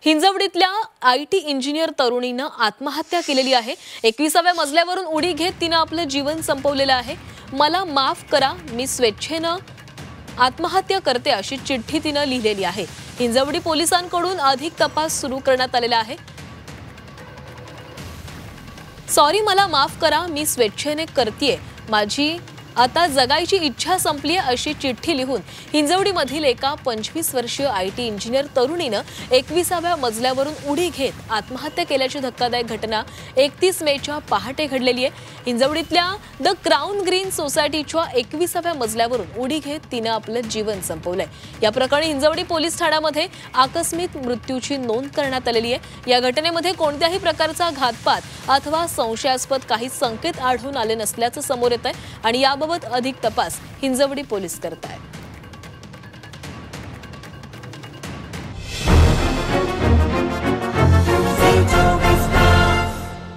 हिंजवडीतल्या IT engineer तरुणीनं आत्महत्या केलेली आहे। 21व्या मजल्यावरून उडी घेत तिनं आपलं जीवन संपवलेलं आहे। मला माफ करा, मी स्वेच्छेनं आत्महत्या करते अशी चिठ्ठी तिनं लिहिलेली आहे। हिंजवडी पोलिसांकडून अधिक तपास सुरू करण्यात आलेला आहे। सॉरी, मला माफ करा, मी स्वेच्छेने करतेय, माझी आता जगायची इच्छा संपली अशी चिठ्ठी लिहून हिंजवडीमधील एका 25 वर्षीय आयटी इंजिनियर तरुणीनं 21व्या मजल्यावरून उडी घेत आत्महत्या केल्याची धक्कादायक घटना 31 मेच्या पहाटे घडलेली आहे। हिंजवडीतल्या द क्राउन ग्रीन सोसायटीच्या 21व्या मजल्यावरून उडी घेत तिनं आपलं जीवन संपवलंय। या प्रकरणी हिंजवडी पोलीस ठाण्यामध्ये आकस्मिक मृत्यूची नोंद करण्यात आलेली आहे। या घटनेमध्ये कोणत्याही प्रकारचा घातपात अथवा संशयास्पद काही संकेत आढळून आले नसल्याचं समोर येत आहे आणि याबाबत अधिक तपास हिंजवडी पोलीस करत आहेत।